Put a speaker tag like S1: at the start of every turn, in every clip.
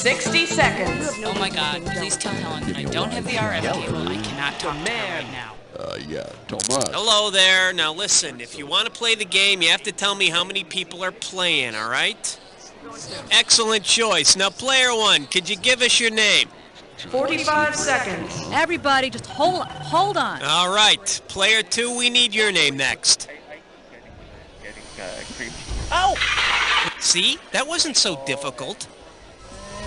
S1: 60 seconds.
S2: Oh my God, please tell Helen that I don't have the RF cable. I cannot talk to her right now.
S3: Yeah, Thomas.
S4: Hello there. Now listen, if you want to play the game, you have to tell me how many people are playing, all right? Excellent choice. Now, player one, could you give us your name?
S1: 45 seconds.
S5: Everybody, just hold on.
S4: All right. Player two, we need your name next. Oh! See? That wasn't so difficult.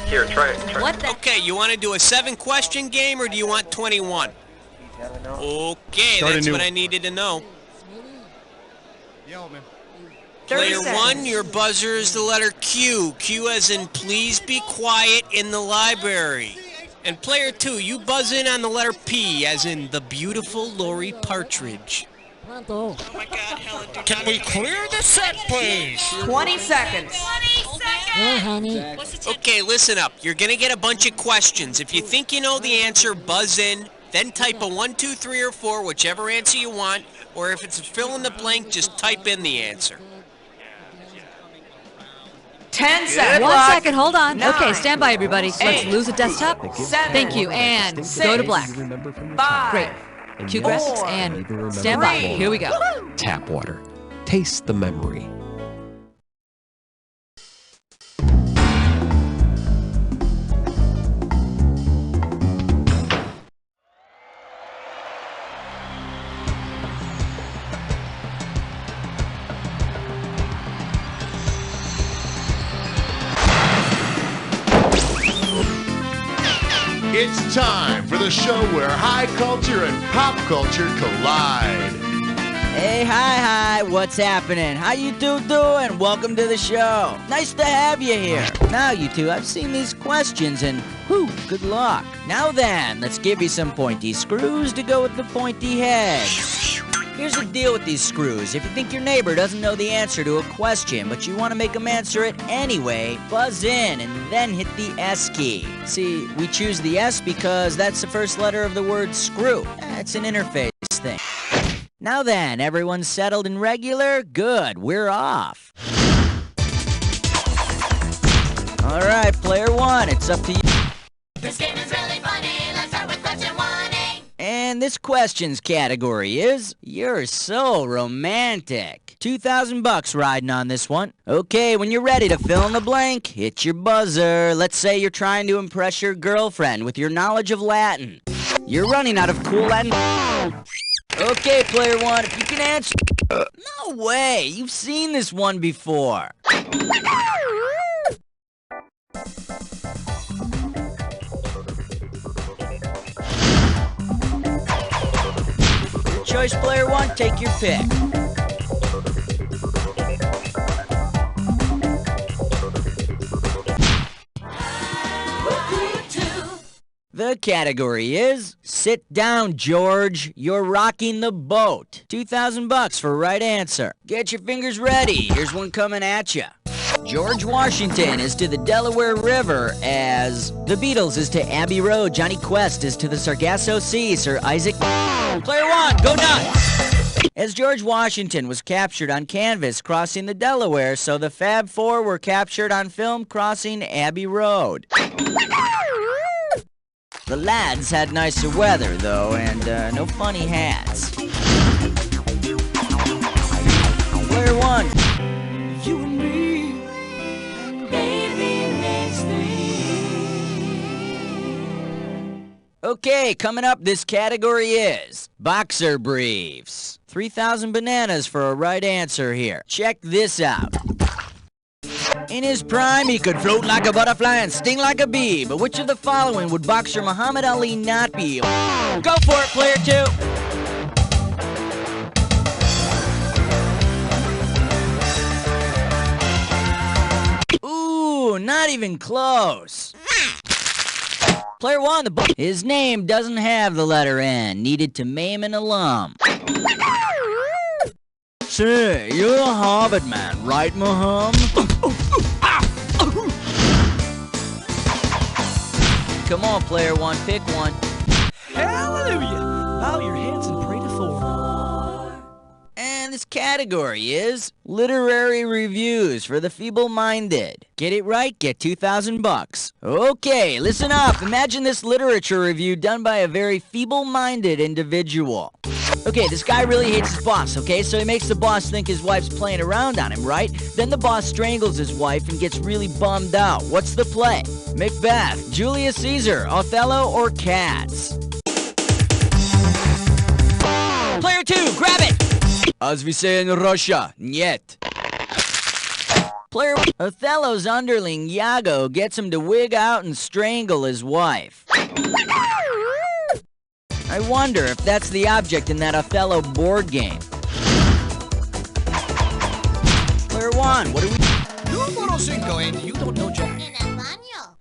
S6: Here, try it.
S5: What the?
S4: Okay, you want to do a 7-question game, or do you want 21? Okay, that's what I needed to know. Player one, your buzzer is the letter Q. Q as in please be quiet in the library. And player two, you buzz in on the letter P as in the beautiful Lori Partridge.
S7: Oh my God, Helen. Can we clear the set, please?
S1: 20 seconds.
S2: 20 seconds!
S7: Yeah, honey.
S4: Okay, listen up. You're going to get a bunch of questions. If you think you know the answer, buzz in. Then type a 1, 2, 3, or 4, whichever answer you want. Or if it's a fill in the blank, just type in the answer.
S1: 10 seconds.
S5: 1 second, hold on.
S1: 9,
S5: Okay, stand by, everybody. Let's
S1: 8,
S5: lose a desktop.
S1: 7,
S5: Thank you, and go to black.
S1: 5,
S5: Great. Cue graphics and stand by. Here we go.
S8: Tap water. Taste the memory.
S9: It's time for the show where high culture and pop culture collide.
S10: Hey, hi, what's happening? How you two doing? Welcome to the show. Nice to have you here. Now, you two, I've seen these questions and, whew, good luck. Now then, let's give you some pointy screws to go with the pointy heads. Here's the deal with these screws. If you think your neighbor doesn't know the answer to a question, but you want to make them answer it anyway, buzz in and then hit the S key. See, we choose the S because that's the first letter of the word screw. It's an interface thing. Now then, everyone's settled and regular? Good, we're off. All right, player one, it's up to you.
S2: This game is really funny. Let's start with question 1A.
S10: And this questions category is, you're so romantic. $2,000 riding on this one. Okay, when you're ready to fill in the blank, hit your buzzer. Let's say you're trying to impress your girlfriend with your knowledge of Latin. You're running out of cool Latin. Okay, player one, if you can answer... No way, you've seen this one before. Your choice, player one, take your pick. The category is, sit down, George. You're rocking the boat. $2,000 for right answer. Get your fingers ready. Here's one coming at you. George Washington is to the Delaware River as the Beatles is to Abbey Road. Johnny Quest is to the Sargasso Sea. Sir Isaac. Player one, go nuts. As George Washington was captured on canvas crossing the Delaware, so the Fab Four were captured on film crossing Abbey Road. The lads had nicer weather, though, and no funny hats. Player one. You and me, baby, makes three. Okay, coming up, this category is boxer briefs. 3,000 bananas for a right answer here. Check this out. In his prime, he could float like a butterfly and sting like a bee. But which of the following would boxer Muhammad Ali not be? Go for it, player two. Ooh, not even close. Player one, his name doesn't have the letter N. Needed to maim an alum. Say, you're a Harvard man, right, Muhammad? Come on, player one, pick one.
S11: Hallelujah! Bow your heads and pray to 4.
S10: And this category is literary reviews for the feeble-minded. Get it right, get $2,000. Okay, listen up. Imagine this literature review done by a very feeble-minded individual. Okay, this guy really hates his boss, okay? So he makes the boss think his wife's playing around on him, right? Then the boss strangles his wife and gets really bummed out. What's the play? Macbeth, Julius Caesar, Othello, or Cats? Player 2, grab it! As we say in Russia, niet. Player 1, Othello's underling, Iago, gets him to wig out and strangle his wife. I wonder if that's the object in that Othello board game. Player 1, what do we...
S7: Numero 5, and you don't know Jack.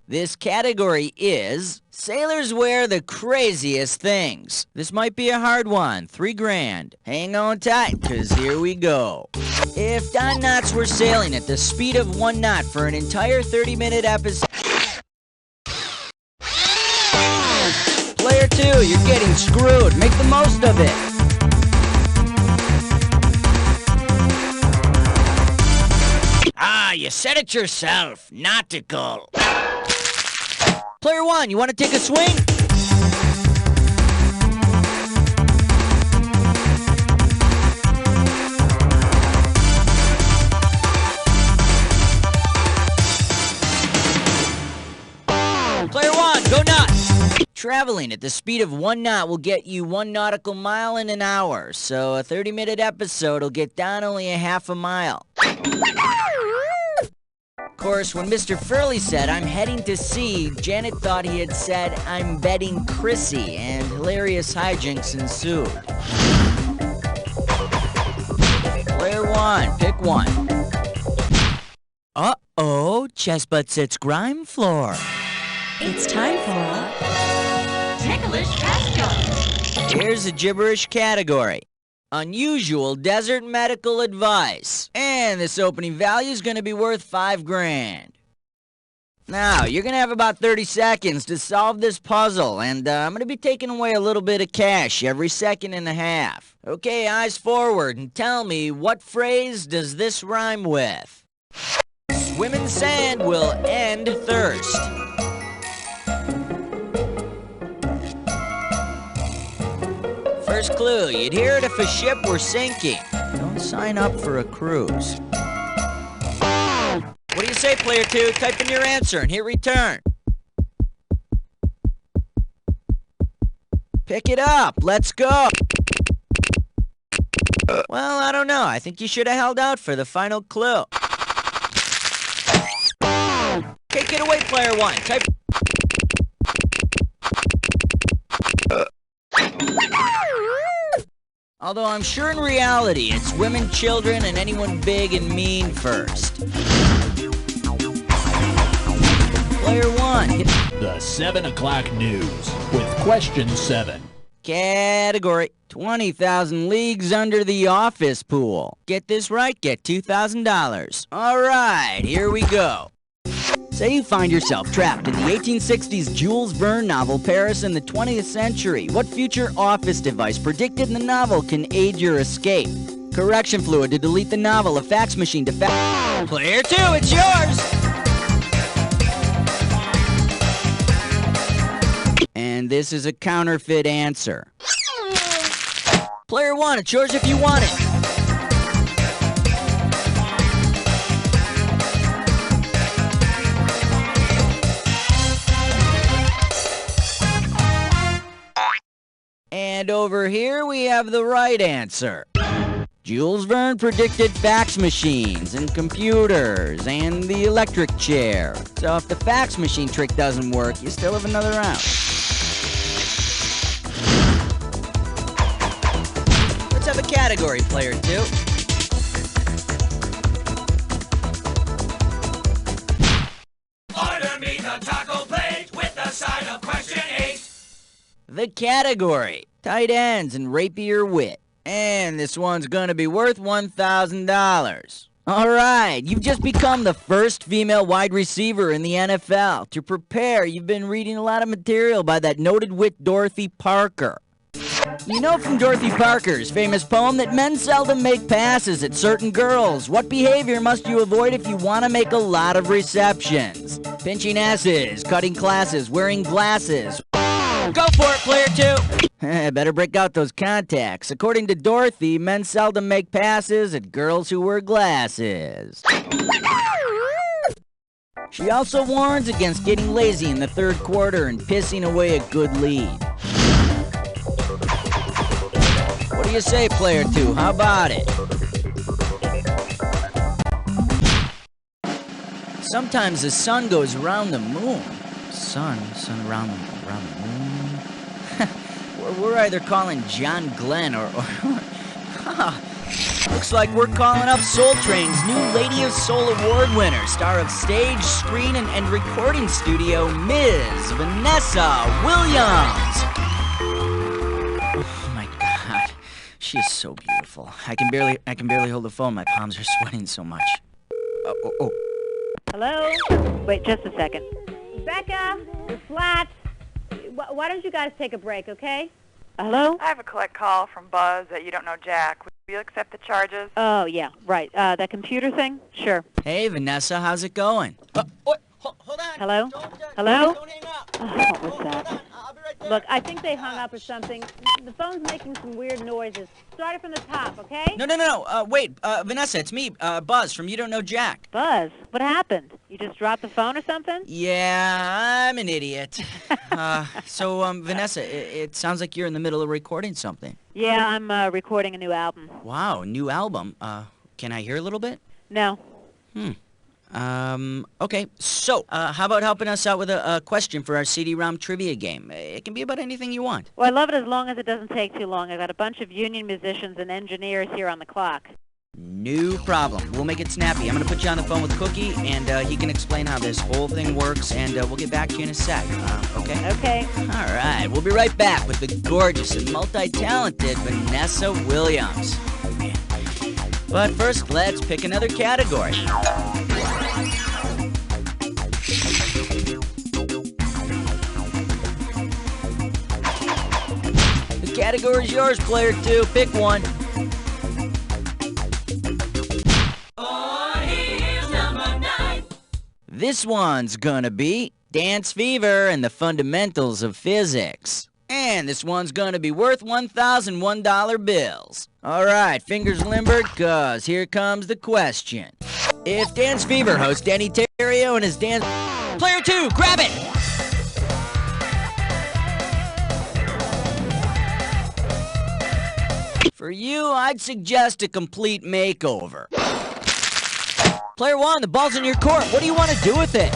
S10: This category is sailors wear the craziest things. This might be a hard one. $3,000. Hang on tight, cause here we go. If Don Knotts were sailing at the speed of 1 knot for an entire 30-minute episode... Player 2, you're getting screwed. Make the most of it. Ah, you said it yourself. Nautical. Player 1, you want to take a swing? Player 1, go nuts! Traveling at the speed of 1 knot will get you 1 nautical mile in an hour, so a 30-minute episode will get down only a half a mile. Of course, when Mr. Furley said, "I'm heading to sea," Janet thought he had said, "I'm betting Chrissy," and hilarious hijinks ensued. Player 1, pick one. Uh-oh, Chessbutt sits grime floor.
S5: It's time for
S1: Ticklish questions.
S10: Here's a gibberish category. Unusual desert medical advice. And this opening value is going to be worth $5,000. Now, you're going to have about 30 seconds to solve this puzzle, and I'm going to be taking away a little bit of cash every second and a half. Okay, eyes forward, and tell me, what phrase does this rhyme with? Swim in sand will end thirst. First clue, you'd hear it if a ship were sinking. Don't sign up for a cruise. What do you say, player 2? Type in your answer and hit return. Pick it up. Let's go. Well, I don't know. I think you should have held out for the final clue. Take it away, player 1. Type... Although I'm sure in reality, it's women, children, and anyone big and mean first. Player 1.
S3: The 7 o'clock news with question 7.
S10: Category 20,000 leagues under the office pool. Get this right, get $2,000. All right, here we go. Say you find yourself trapped in the 1860s Jules Verne novel Paris in the 20th century. What future office device predicted in the novel can aid your escape? Correction fluid to delete the novel, a fax machine to fax... Player 2, it's yours! And this is a counterfeit answer. Player 1, it's yours if you want it. And over here we have the right answer. Jules Verne predicted fax machines and computers and the electric chair. So if the fax machine trick doesn't work, you still have another round. Let's have a category, player 2.
S7: Order me the taco plate with the side of question 8.
S10: The category, tight ends and rapier wit. And this one's gonna be worth $1,000. All right, you've just become the first female wide receiver in the NFL. To prepare, you've been reading a lot of material by that noted wit Dorothy Parker. You know from Dorothy Parker's famous poem that men seldom make passes at certain girls. What behavior must you avoid if you want to make a lot of receptions? Pinching asses, cutting classes, wearing glasses. Go for it, player 2! Better break out those contacts. According to Dorothy, men seldom make passes at girls who wear glasses. She also warns against getting lazy in the third quarter and pissing away a good lead. What do you say, player 2? How about it? Sometimes the sun goes around the moon. Sun around the moon. We're either calling John Glenn or looks like we're calling up Soul Train's new Lady of Soul Award winner, star of stage, screen, and recording studio, Ms. Vanessa Williams. Oh my God, she is so beautiful. I can barely hold the phone. My palms are sweating so much. Oh.
S11: Hello? Wait, just a second. Becca, the flats. Why don't you guys take a break, okay? Hello?
S12: I have a collect call from Buzz at You Don't Know Jack. Will you accept the charges?
S11: Oh, yeah, right. That computer thing? Sure.
S10: Hey, Vanessa, how's it going?
S11: Hold on. Hello? Hello? Don't hang up. Oh, what's that? I'll be right there. Look, I think they hung up or something. The phone's making some weird noises. Start it from the top, okay?
S10: No. Wait, Vanessa, it's me, Buzz from You Don't Know Jack.
S11: Buzz? What happened? You just dropped the phone or something?
S10: Yeah, I'm an idiot. So, Vanessa, it sounds like you're in the middle of recording something.
S11: Yeah, I'm recording a new album.
S10: Wow, new album. Can I hear a little bit?
S11: No.
S10: Okay. So, how about helping us out with a question for our CD-ROM trivia game? It can be about anything you want.
S11: Well, I love it as long as it doesn't take too long. I've got a bunch of union musicians and engineers here on the clock.
S10: No problem. We'll make it snappy. I'm going to put you on the phone with Cookie, and he can explain how this whole thing works, and we'll get back to you in a sec. Okay?
S11: Okay.
S10: All right. We'll be right back with the gorgeous and multi-talented Vanessa Williams. But first, let's pick another category. The category's yours, player 2. Pick one. This one's gonna be Dance Fever and the Fundamentals of Physics. And this one's gonna be worth $1,001 bills. Alright, fingers limbered, cause here comes the question. If Dance Fever hosts Danny Terrio and his dance... Player 2, grab it! For you, I'd suggest a complete makeover. Player 1, the ball's in your court. What do you want to do with it?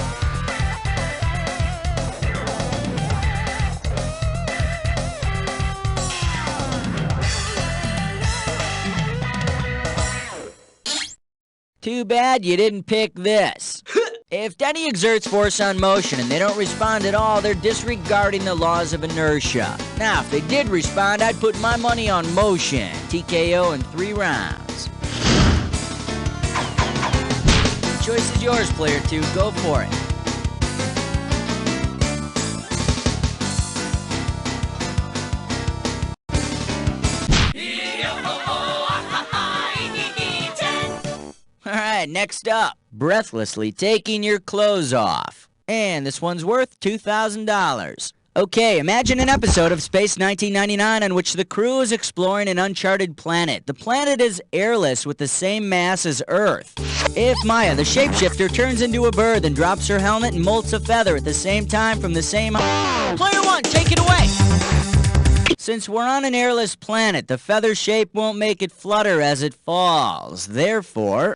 S10: Too bad you didn't pick this. If Denny exerts force on motion and they don't respond at all, they're disregarding the laws of inertia. Now, if they did respond, I'd put my money on motion. TKO in 3 rounds. The choice is yours, player 2. Go for it. Alright, next up, breathlessly taking your clothes off. And this one's worth $2,000. Okay, imagine an episode of Space 1999 on which the crew is exploring an uncharted planet. The planet is airless with the same mass as Earth. If Maya, the shapeshifter, turns into a bird and drops her helmet and molts a feather at the same time from the same... Player 1, take it away! Since we're on an airless planet, the feather shape won't make it flutter as it falls. Therefore...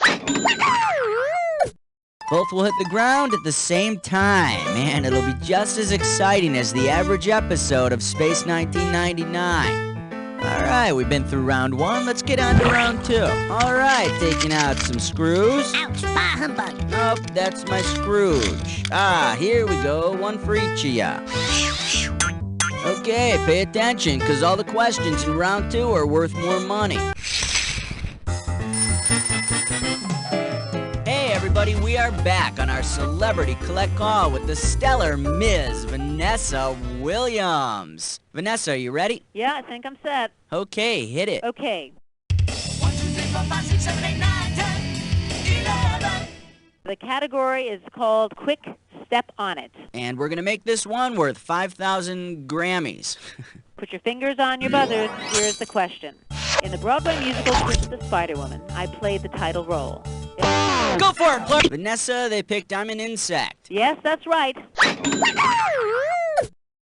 S10: both will hit the ground at the same time, and it'll be just as exciting as the average episode of Space 1999. Alright, we've been through round 1, let's get on to round 2. Alright, taking out some screws.
S1: Ouch, bah humbug.
S10: Oh, that's my Scrooge. Here we go, one for each of ya. Okay, pay attention, because all the questions in round 2 are worth more money. everybody. We are back on our Celebrity Collect Call with the stellar Ms. Vanessa Williams. Vanessa, are you ready?
S11: Yeah, I think I'm set.
S10: Okay, hit it.
S11: Okay.
S1: 1, 2, 3, 4, 5, 6, 7, 8, 9, 10, 11.
S11: The category is called Quick Step on It.
S10: And we're going to make this one worth 5,000 Grammys.
S11: Put your fingers on your buzzers. Here's the question. In the Broadway musical The Spider-Woman, I played the title role.
S10: Go for it, Clark! Vanessa, they picked I'm an insect.
S11: Yes, that's right.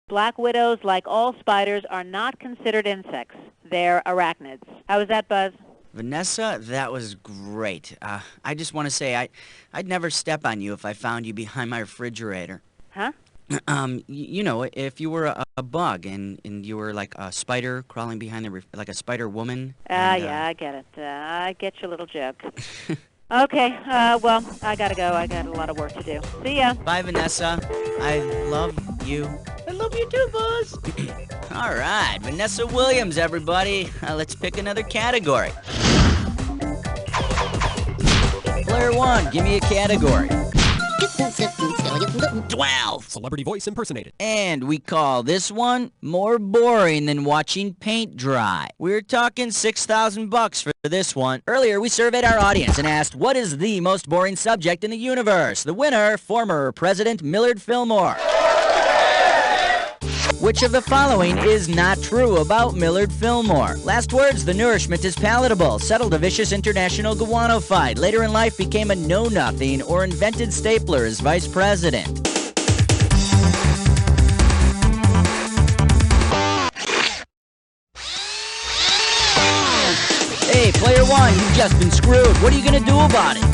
S11: Black widows, like all spiders, are not considered insects. They're arachnids. How was that, Buzz?
S10: Vanessa, that was great. I just want to say I'd never step on you if I found you behind my refrigerator.
S11: Huh?
S10: You know, if you were a bug and you were like a spider crawling behind the like a spider woman.
S11: Yeah, I get it. I get your little joke. Okay, well, I gotta go. I got a lot of work to do. See ya.
S10: Bye, Vanessa. I love you.
S11: I love you too, Buzz.
S10: All right, Vanessa Williams, everybody. Let's pick another category. Player 1, give me a category. 12.
S8: Celebrity voice impersonated.
S10: And we call this one more boring than watching paint dry. We're talking $6,000 for this one. Earlier, we surveyed our audience and asked, what is the most boring subject in the universe? The winner, former President Millard Fillmore. Which of the following is not true about Millard Fillmore? Last words, the nourishment is palatable. Settled a vicious international guano fight. Later in life became a know-nothing or invented stapler as vice president. Hey, player 1, you've just been screwed. What are you gonna do about it?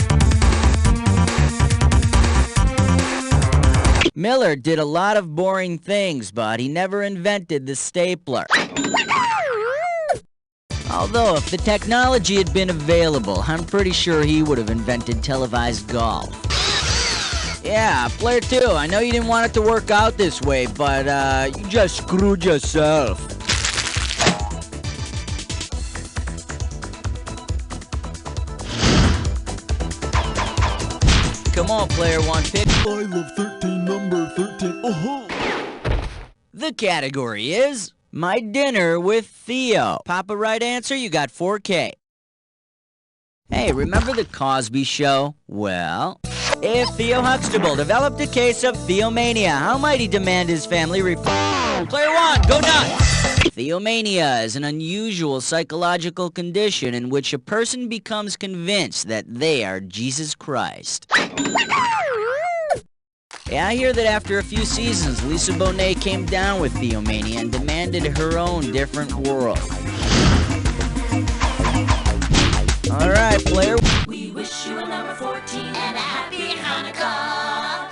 S10: Millard did a lot of boring things, but he never invented the stapler. Although, if the technology had been available, I'm pretty sure he would have invented televised golf. Yeah, player 2, I know you didn't want it to work out this way, but you just screwed yourself. Come on, player 1, pick.
S3: I love 13, number 13. Oh-ho.
S10: The category is My Dinner with Theo. Pop a right answer, you got 4K. Hey, remember the Cosby Show? Well, if Theo Huxtable developed a case of theomania, how might he demand his family Player 1, go nuts! Theomania is an unusual psychological condition in which a person becomes convinced that they are Jesus Christ. Yeah, I hear that after a few seasons, Lisa Bonet came down with theomania and demanded her own different world. All right, player.
S1: We wish you a number 14 and a happy Hanukkah.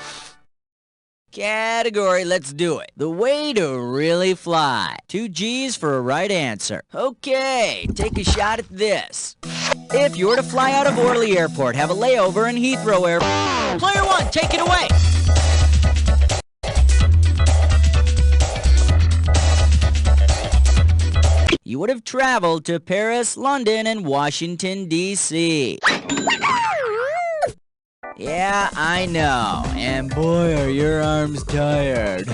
S10: Category, let's do it. The way to really fly. 2 G's for a right answer. Okay, take a shot at this. If you were to fly out of Orly Airport, have a layover in Heathrow Airport. Player 1, take it away. You would have traveled to Paris, London, and Washington, D.C. Yeah, I know. And boy, are your arms tired.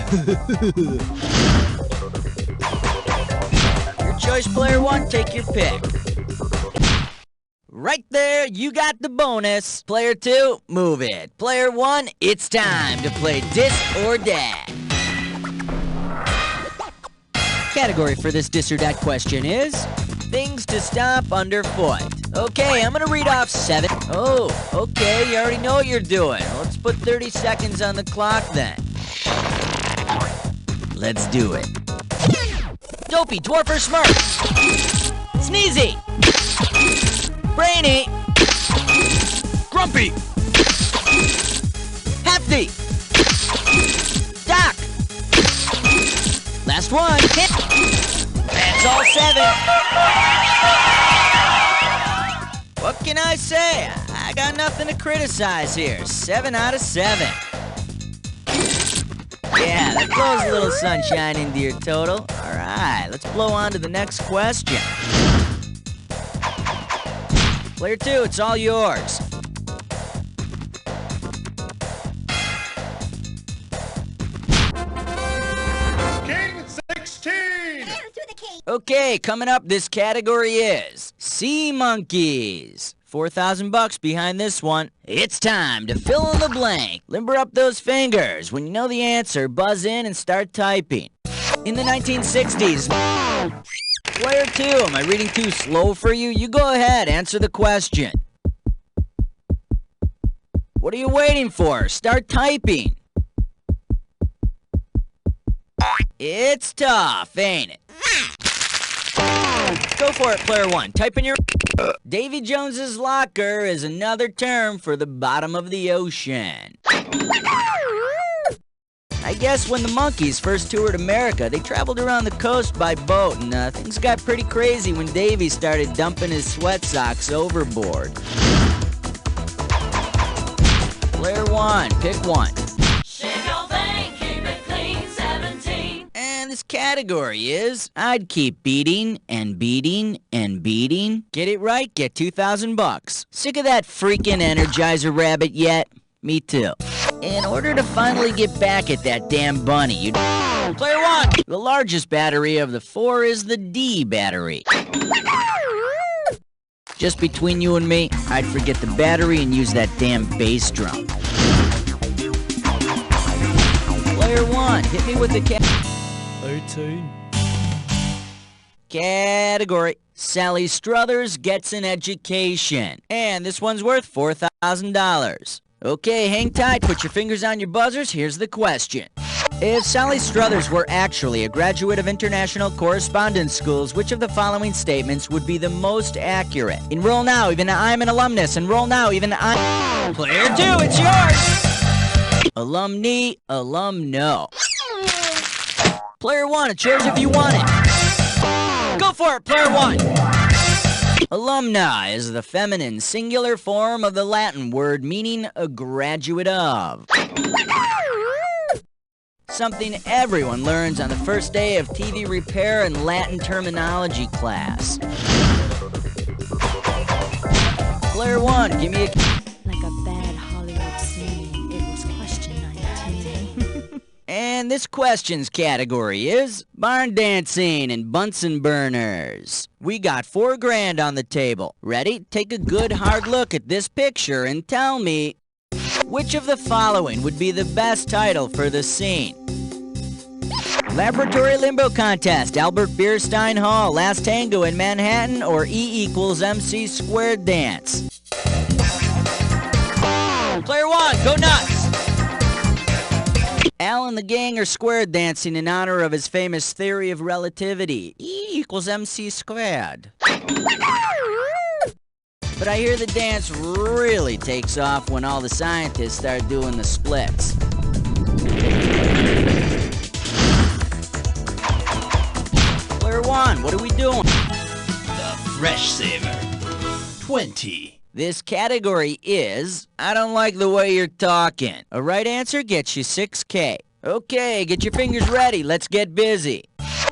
S10: Your choice, player 1, take your pick. Right there, you got the bonus. Player 2, move it. Player 1, it's time to play Dis or Dat. Category for this Dis or Dat question is things to stop underfoot. Okay, I'm gonna read off 7. Oh, okay, you already know what you're doing. Let's put 30 seconds on the clock then. Let's do it. Dopey, Dwarfer, Smurf. Sneezy. Brainy. Grumpy. Hefty. Doc. Last one. Hit. That's all 7. What can I say? I got nothing to criticize here. 7 out of 7. Yeah, that blows a little sunshine into your total. All right, let's blow on to the next question. Player 2, it's all yours. Okay, coming up, this category is sea monkeys. $4,000 behind this one. It's time to fill in the blank. Limber up those fingers. When you know the answer, buzz in and start typing. In the 1960s, player 2, am I reading too slow for you? You go ahead, answer the question. What are you waiting for? Start typing. It's tough, ain't it? Go for it, player 1. Type in your... Davy Jones's locker is another term for the bottom of the ocean. I guess when the Monkees first toured America, they traveled around the coast by boat, and things got pretty crazy when Davy started dumping his sweat socks overboard. Player 1, pick one. And this category is, I'd keep beating and beating and beating. Get it right, get $2,000. Sick of that freaking Energizer rabbit yet? Me too. In order to finally get back at that damn bunny, you... Player 1! The largest battery of the 4 is the D battery. Just between you and me, I'd forget the battery and use that damn bass drum. Player 1, hit me with the 18. Category, Sally Struthers gets an education. And this one's worth $4,000. Okay, hang tight, put your fingers on your buzzers, here's the question. If Sally Struthers were actually a graduate of international correspondence schools, which of the following statements would be the most accurate? Enroll now, even I'm an alumnus. Enroll now, even I'm... Player 2, it's yours! Alumni, alumno. Player 1, it's yours if you want it. Go for it, player 1! Alumni is the feminine singular form of the Latin word meaning a graduate of. Something everyone learns on the first day of TV repair and Latin terminology class. Player 1, give me a...
S5: Like a bad Hollywood scene, it was question 19.
S10: And this questions category is barn dancing and Bunsen burners. We got $4,000 on the table. Ready? Take a good hard look at this picture and tell me which of the following would be the best title for the scene. Laboratory Limbo Contest, Albert Bierstein Hall, Last Tango in Manhattan, or E=MC² dance. Player 1, go nuts! Al and the gang are square dancing in honor of his famous theory of relativity. E=MC². But I hear the dance really takes off when all the scientists start doing the splits. Player 1, what are we doing?
S3: The Fresh Saver. 20.
S10: This category is, I don't like the way you're talking. A right answer gets you $6,000. Okay, get your fingers ready. Let's get busy.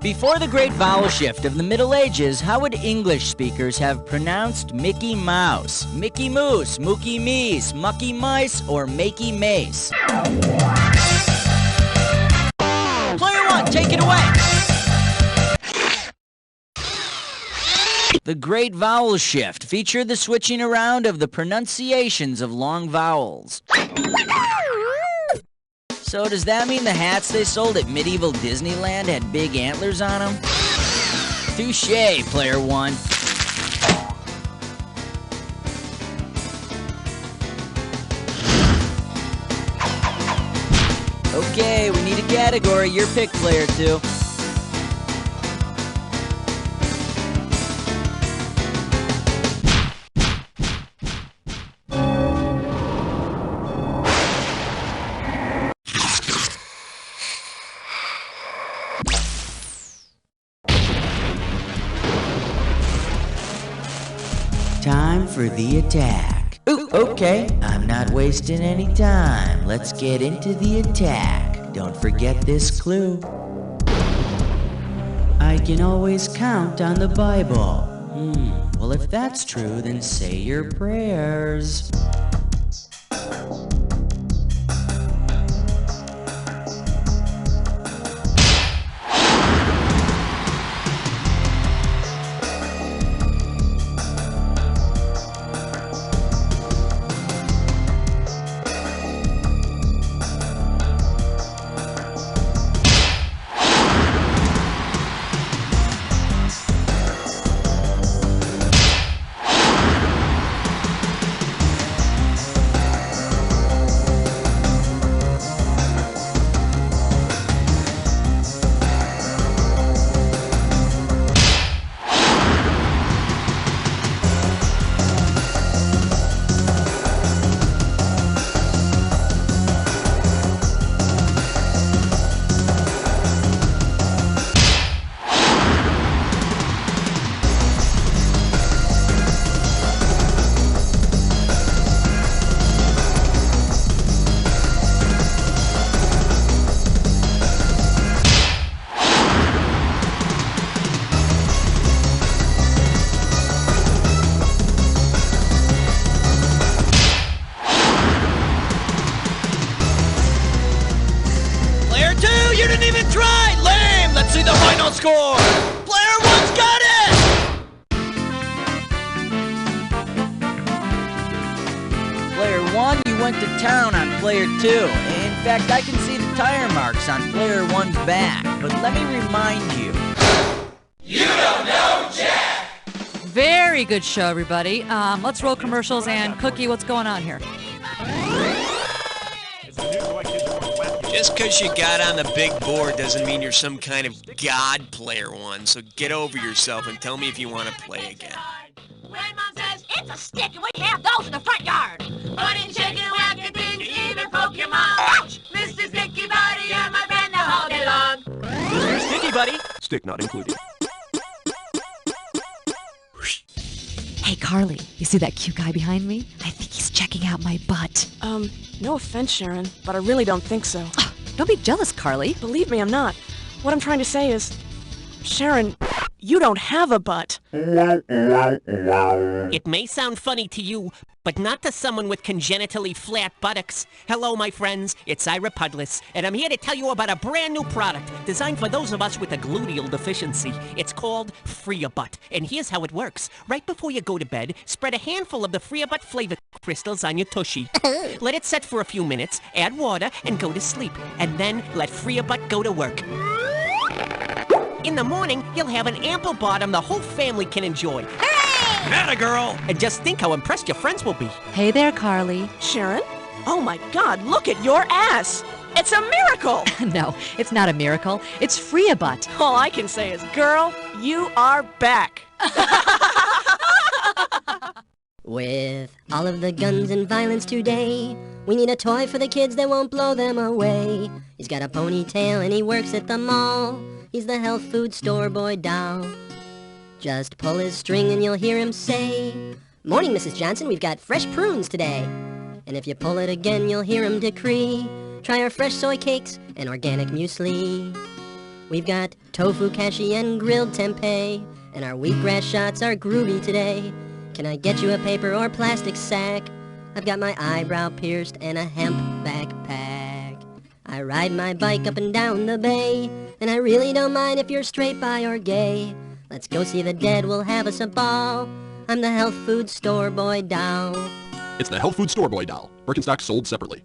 S10: Before the great vowel shift of the Middle Ages, how would English speakers have pronounced Mickey Mouse? Mickey Moose, Mookie Meese, Mucky Mice, or Makey Mace? Player 1, take it away! The great vowel shift featured the switching around of the pronunciations of long vowels. So does that mean the hats they sold at medieval Disneyland had big antlers on them? Touché, player 1. Okay, we need a category. Your pick, player 2. Time for the attack. Ooh, okay, I'm not wasting any time. Let's get into the attack. Don't forget this clue. I can always count on the Bible. Well, if that's true, then say your prayers.
S13: didn't even try! Lame! Let's see the final score! Player one's got it!
S10: Player 1, you went to town on Player 2. In fact, I can see the tire marks on Player 1's back. But let me remind you.
S1: You don't know Jack!
S14: Very good show, everybody. Let's roll commercials, and Cookie, what's going on here?
S4: Just because you got on the big board doesn't mean you're some kind of god, Player One. So get over yourself and tell me if you want to play again.
S1: Grandma says it's a stick and we have those in the front yard. Running, shaking, whacking things, even Pokemon. Ouch! Mr. Sticky Buddy, you're my friend the whole day long.
S8: Mr. Sticky Buddy. Stick not included.
S5: Hey, Carly, you see that cute guy behind me? I think he's checking out my butt.
S15: No offense, Sharon, but I really don't think so.
S5: Don't be jealous, Carly.
S15: Believe me, I'm not. What I'm trying to say is, Sharon, you don't have a butt.
S16: It may sound funny to you, but not to someone with congenitally flat buttocks. Hello, my friends, it's Ira Pudlis, and I'm here to tell you about a brand new product designed for those of us with a gluteal deficiency. It's called Free-A-Butt, and here's how it works. Right before you go to bed, spread a handful of the Free-A-Butt flavor crystals on your tushy. Let it set for a few minutes, add water, and go to sleep. And then let Free-A-Butt go to work. In the morning, you'll have an ample bottom the whole family can enjoy. Hooray! Atta girl! And just think how impressed your friends will be.
S5: Hey there, Carly.
S15: Sharon? Oh my God, look at your ass! It's a miracle!
S5: No, it's not a miracle. It's Free-A-Butt.
S15: All I can say is, girl, you are back.
S17: With all of the guns and violence today, we need a toy for the kids that won't blow them away. He's got a ponytail and he works at the mall. He's the health food store boy doll. Just pull his string and you'll hear him say, "Morning, Mrs. Johnson, we've got fresh prunes today." And if you pull it again, you'll hear him decree, "Try our fresh soy cakes and organic muesli." We've got tofu kashi and grilled tempeh, and our wheatgrass shots are groovy today. Can I get you a paper or plastic sack? I've got my eyebrow pierced and a hemp backpack. I ride my bike up and down the bay, and I really don't mind if you're straight, bi, or gay. Let's go see the dead, we'll have us a ball. I'm the health food store boy doll.
S8: It's the Health Food Store Boy doll. Birkenstock sold separately.